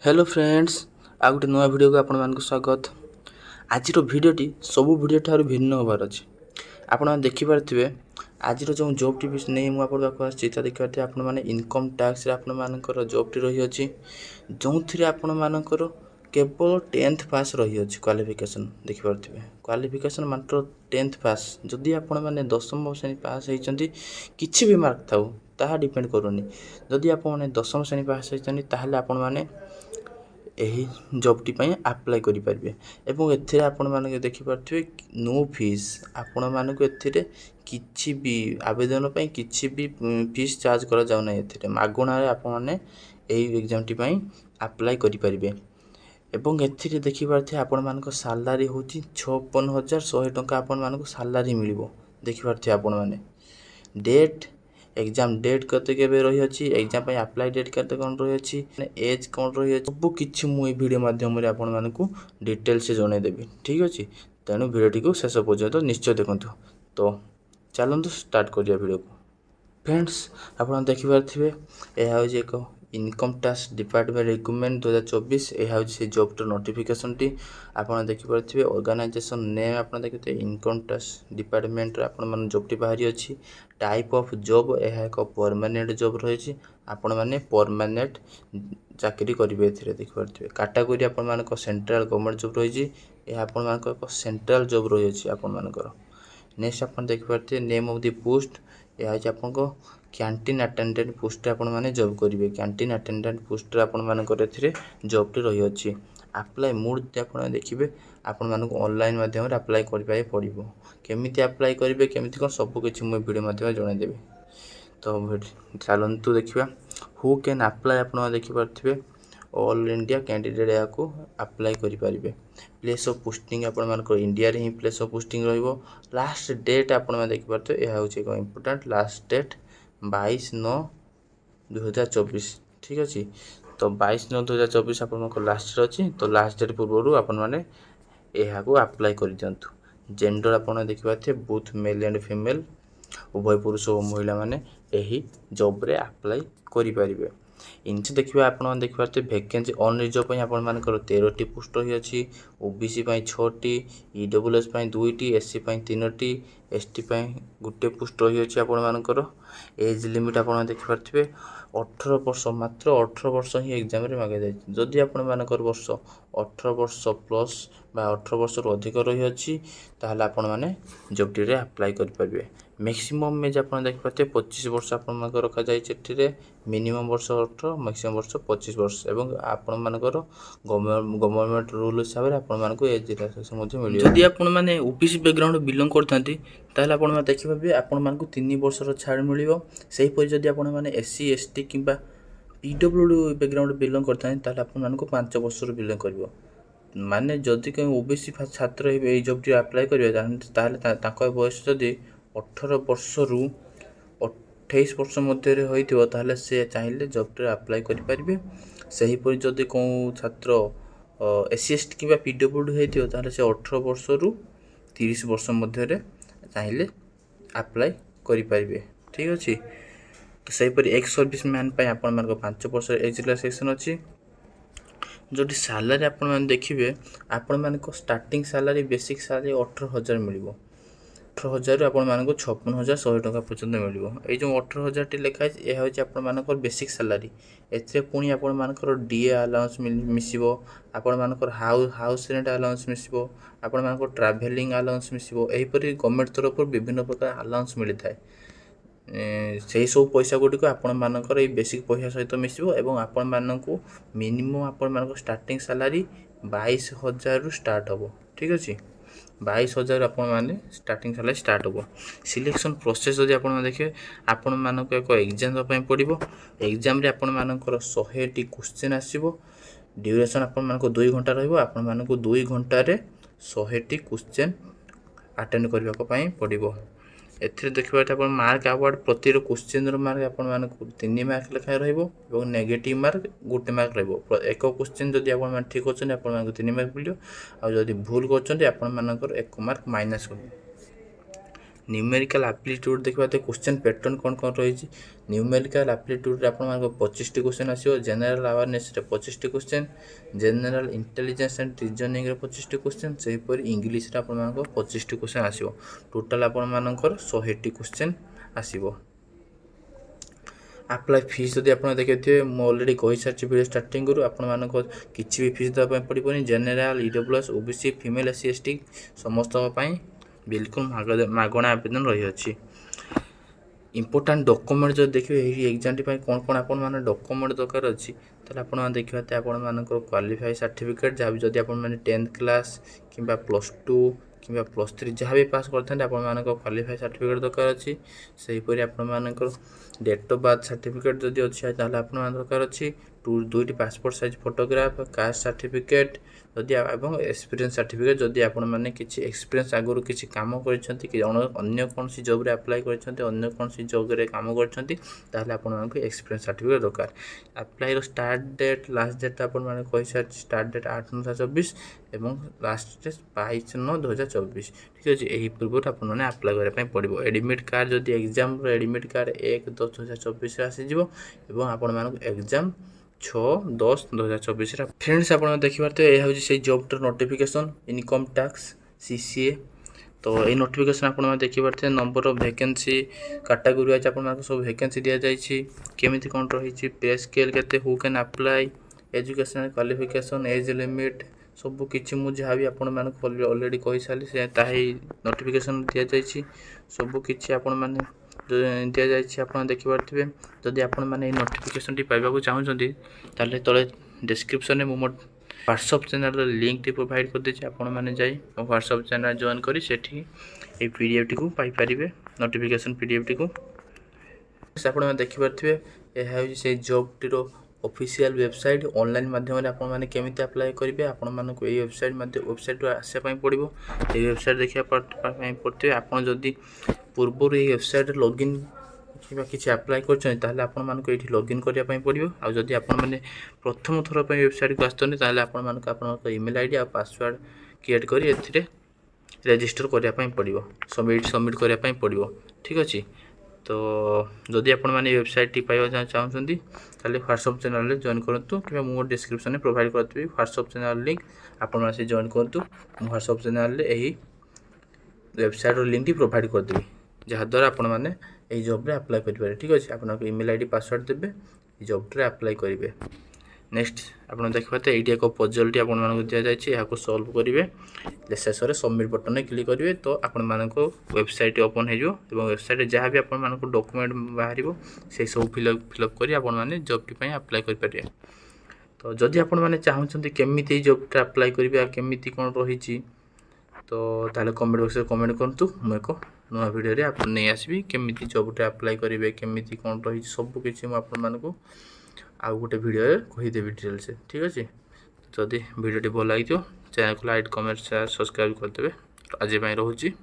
Hello friends आ गोटे नुआ video को आपण मानक स्वागत। आज भिडियोटी सबू भिडियो ठार भिन्न होबार अच्छे। आपण देखि पारे आज जो जॉब टी नहीं मुझे देखिए देखिए आपण मैंने इनकम टैक्स आपण मानकर जॉब टी रही अच्छी जो थी आपण मानकर केवल 10th पास रही अच्छी क्वालिफिकेशन देखिपे क्वालिफिकेशन मात्र 10th पास जदि आपण मैंने 10th श्रेणी पास होती किसी भी मार्क था ताहा डिपेंड करूनी जदि आप 10th श्रेणी पास होती ताहले आपण मैंने यही जॉब टी अप्लाई करि परिबे एवं एथिरे आपण माने देखि पारथिबे नो फीस आपण मानक एथिरे किछि भी आवेदन पई किछि भी फीस चार्ज करा जाउ नै एथिरे मागुणा रे आपण माने एही एग्जाम टी अप्लाई करि परिबे एवं एथिरे देखि पारथे आपण मानक सैलरी होची 56100 टका आपण मानक सैलरी मिलिबो देखि पारथे आपण माने डेट एग्जाम डेट कते केबे रही अछि एग्जाम पे अप्लाई डेट कते कोन रही अछि एज कोन रही अछि सब किछि मु ए वीडियो माध्यम रे आपण मानकू डिटेल से जणे देबी ठीक अछि तेनु वीडियो को शेष पर्यंत निश्चय देखंतु। तो चलंतु स्टार्ट करिया वीडियो को। फ्रेंड्स आपण देखि पारथिबे एहा होछि एक इनकम टैक्स डिपार्टमेंट रिक्रुटमेंट 2024 एहा होछि से जॉब टर नोटिफिकेशन टी आपण देखि पारथिबे ऑर्गेनाइजेशन नेम आपण देखिते इनकम टैक्स डिपार्टमेंट रे आपण मन जॉब टी बाहरी अछि टाइप ऑफ जॉब एहा एक परमानेंट जॉब रहिछि आपण माने परमानेंट चाकरी करिवे एथिरे देखि पारथिबे कैटेगरी आपण मानक सेंट्रल गवर्नमेंट जॉब रहिछि एहा आपण मानक एक सेंट्रल जॉब रहिछि आपण मानकर। नेक्स्ट आपण देखि पारथिबे नेम ऑफ द पोस्ट एहा होछि आपनको कैंटीन अटेंडेंट पोस्ट आपण माने जॉब करिवे कैंटीन अटेंडेंट पोस्ट आपण मानकर एथिरे जॉब टी रहि अछि। अप्लाई मोड आपण देखिबे आपण मानक ऑनलाइन माध्यम रे अप्लाई करि पाए पड़िबो केमिति अप्लाई करिवे केमिति कोन सब किछि मु वीडियो माध्यम जणे देबे। तो चलंतु देखिबा हु कैन अप्लाई आपण देखि पारथिबे ऑल इंडिया कैंडिडेट या को अप्लाई करि परिबे प्लेस ऑफ पोस्टिंग आपण मानक इंडिया रे ही प्लेस ऑफ पोस्टिंग रहइबो लास्ट डेट आपण देखि पारथिबे एहा होछि एक इंपोर्टेंट लास्ट डेट 22/9/2024 ठीक अछि। तो 22/9/2024 आपण लास्ट अछि तो लास्ट डेट पूर्व आपण माने एहा को अप्लाई करि दियंतु। जेंडर आपण देखि पारथिबे बोथ मेल एंड फीमेल उभय पुरुष और महिला माने एही जॉब रे अप्लाई करि परिबे। इनसे देखिबा आपण देखि पारथिबे वैकेंसी ऑन रिजर्व पई आपण मानकर 13 टी पोस्ट रही अछि ओबीसी पई 6 टी ईडब्ल्यूएस पई 2 टी एससी पई 3 टी एसटी पई गुटे पोस्ट रही अछि आपण मानकर। एज लिमिट आपण देखि पारथिबे 18 वर्ष मात्र 18 वर्ष ही एग्जाम रे मागे जाय जदि आपण मानकर वर्ष 18 वर्ष प्लस बा 18 वर्ष रो अधिक रही अछि ताहले आपण माने जॉब टी रे अप्लाई करि परिबे। मैक्सिमम एज आपण देखि पारथिबे 25 वर्ष आपण मानकर रखा जाय चिट्ठी रे मिनिमम वर्ष 18 मैक्सिमम वर्ष 25 वर्ष एवं आपण मानकर गवर्नमेंट रूल हिसाब रे आपण मानको एज रिलैक्सेशन मध्ये मिलियो। जदि आपण माने ओबीसी बैकग्राउंड बिलोंग करथांती ताहले आपण मा देखि पाबे आपण मानको 3 वर्ष रो छाड़ मिलियो सेही परि जदि आपण माने एससी एसटी किबा पीडब्ल्यूडी बैकग्राउंड बिलोंग करथांती ताहले आपण मानको 5 वर्ष रो बिलोंग करबो माने जदि के ओबीसी छात्र हे ए जॉब टी अप्लाई करबे ताहले ताको बयस जदि 18 वर्ष रु 28 वर्ष मध्य रे होइथिबो ताहले से चाहिले जॉब टी अप्लाई करि परिबे। सही परि जदि को छात्र एससी एसटी किबा पीडब्ल्यूडी हेथिबो ताहले से 18 वर्ष रु 30 वर्ष मध्य रे चाहिले अप्लाई करि परिबे ठीक अछि। तो सही परि एक्स सर्विस मैन पय आपण मानको 5 वर्ष एज रिलैक्सेशन अछि। जोटी सैलरी आपण माने देखिबे आपण मानको स्टार्टिंग सैलरी बेसिक सैलरी 18000 मिलिबो 18000 आपण मानको 56100 टका पर्यंत मिलिबो। ए जो 18000 टी लेखा है ए होछि आपण मानको बेसिक सैलरी एथे पुनी आपण मानको डीए अलाउंस मिसिबो आपण मानको हाउस रेंट अलाउंस मिसिबो आपण मानको ट्रैवलिंग अलाउंस मिसिबो एही परि गवर्नमेंट तरफ विभिन्न प्रकार अलाउंस मिलि थाए सेही सब पैसा गुडी को आपण मानकर ए बेसिक पैसा सहित मिसिबो एवं आपण माननको मिनिमम आपण मानको स्टार्टिंग सैलरी 22000 रु स्टार्ट होबो ठीक अछि 22000 आपण माने स्टार्टिंग सैलरी स्टार्ट होबो। सिलेक्शन प्रोसेस जदि आपण देखिबे आपण मानको एक एग्जाम पय पड़िबो एग्जाम रे आपण मानकर 100 टी क्वेश्चन आसीबो ड्यूरेशन आपण मानको 2 घंटा रहइबो आपण मानको 2 घंटा रे 100 टी क्वेश्चन अटेंड करबा को पय पड़िबो। एथिरे देखिबा आपण मार्क अवार्ड प्रति रो क्वेश्चन रो मार्क आपण मानको 3 मार्क लेखा रहइबो एवं नेगेटिव मार्क 1 मार्क रहइबो एक क्वेश्चन जदि आपण मान ठीक होचन आपण मानको 3 मार्क मिलियो आ जदि भूल करचन आपण मानकर 1 मार्क माइनस हो। न्यूमेरिकल एप्टीट्यूड देखा क्वेश्चन पैटर्न कौन कौन रही न्यूमेरिकल एप्टीट्यूड आप 25 क्वेश्चन आसो general awareness 25 question general intelligence and reasoning 25 question सेहीपर इंग्लीश आप 25 क्वेश्चन आसो टोटाल आपर 100 क्वेश्चन आसो अप्लाई फीस जदि आप देखिए मुझे अलरेडी कही सारी वीडियो स्टार्टिंग करूँ आप किसी भी फीस देवाई पड़ोनी general EWS OBC female SC ST समस्त बिल्कुल मागणा आवेदन रही इंपोर्टाट डॉक्यूमेंट जो देखिए यही एग्जाम कौन कौन आप डॉक्यूमेंट दरकार अच्छी ताले आप देखिए आपण क्वालिफाई सर्टिफिकेट जहाँ भी जब आप 10th क्लास कि +2 कि +3 जहाँ भी पास करते आप क्वालिफाई सर्टिफिकेट दरकार अच्छी सेहीपरि आपर डेट ऑफ बर्थ सर्टिफिकेट जदि अच्छी ताले आप दरकार अच्छी 2टी passport size photograph caste certificate जदि एक्सपीरियंस सर्टिफिकेट जदि आप किसी एक्सपीरियंस आगुरी किसी काम अन्य कौन सी जॉब रे अप्लाई अन्य कौन सी जॉब रे काम करते आपको एक्सपीरियंस सर्टिफिकेट दरकार apply start date last date आप सारी स्टार्ट डेट 8/9/2024 एवं लास्ट डेट 22/9/2024 ठीक अच्छे यही पूर्व आपने अप्लाई करने पड़ो एडमिट कार्ड जदि एग्जाम एडमिट कार्ड 1/10/2024 आसीज आपण एग्जाम 6/10/2024 फ्रेंड्स आप देखिए यह से job notification income tax CCA तो ये नोटिफिकेशन आप देखिए number of vacancy category wise आप सब वैकेंसी दि जाइए केमी कौन रही पे स्केल के who can apply educational qualification age limit सबकि मुझे जहाँ भी आपण अलरेडी कही सारी से नोटिफिकेशन दि जाइए सबकि आपण दि जाइए आप देखिपे जदि आपण मैंने नोटिफिकेशन टी पाइबा चाहते ताले तले डिस्क्रिप्शन में मो व्हाट्सअप चैनल लिंक टी प्रोवाइड कर देछि आपण मैंने जाई व्हाट्सअप चैनल जॉइन करी सेठी ए पीडीएफ टी को पाई परिबे नोटिफिकेशन पीडीएफ टी को आपण देखि परथिबे एहा से जॉब टी रो ऑफिशियल वेबसाइट ऑनलाइन माध्यम आपण माने केमिति अप्लाई करिवे आपण मानको ए वेबसाइट आसे पई पड़िबो ए वेबसाइट देखिया पई पड़ते आपण जदी पूर्व ये वेबसाइट लॉगिन कि अप्लाई कर आपको ये लॉगिन करने पड़ो आ जदि आपने प्रथम थर पर वेबसाइट को आसते आपको ईमेल आईडी आ पासवर्ड क्रिएट कर रजिस्टर करने पड़ो सबमिट करने पड़ो ठीक अच्छे तो जदि आप वेबसाइट टी पाइबा चाहते व्हाट्सअप चैनल जॉइन करूँ कि मो डिस्क्रिप्शन में प्रोवाइड करी व्हाट्सअप चैनल लिंक आपण से जॉइन करूँ व्हाट्सअप चैनल यही वेबसाइट लिंक टी प्रोवाइड करदेवी जहाँद्वारा आपण मैंने यही जॉब रे अप्लाई करेंगे ठीक अच्छे आप ईमेल आईडी पासवर्ड देवे जॉब रे अप्लाई करेंगे नेक्स्ट आप देखिए ये एक पजल टी आपको दि जाए यहाँ सल्व करेंगे शेष में सबमिट बटन में क्लिक करेंगे तो आपण वेबसाइट ओपन हो वेबसाइट जहाँ भी आप डॉक्यूमेंट बाहर से सब फिलअप कर आपने जॉब टी अप्लाई करेंगे तो जदि आपने चाहते केमी जॉब टा अप्लाई करेंगे केमी कौन रही तो ताले कमेंट बॉक्स में कमेंट करूँ मुझे एक नुआ वीडियो आप नहीं आसबि केमी जॉब अप्लाई करेंगे केमी कौन रही सबकि मुझे आउ गोटे वीडियो कहीदेवी डिटेल से ठीक अच्छे जदि वीडियो भल लगी चैनल को लाइक कमेंट शेयर सब्सक्राइब करदे आज रोची।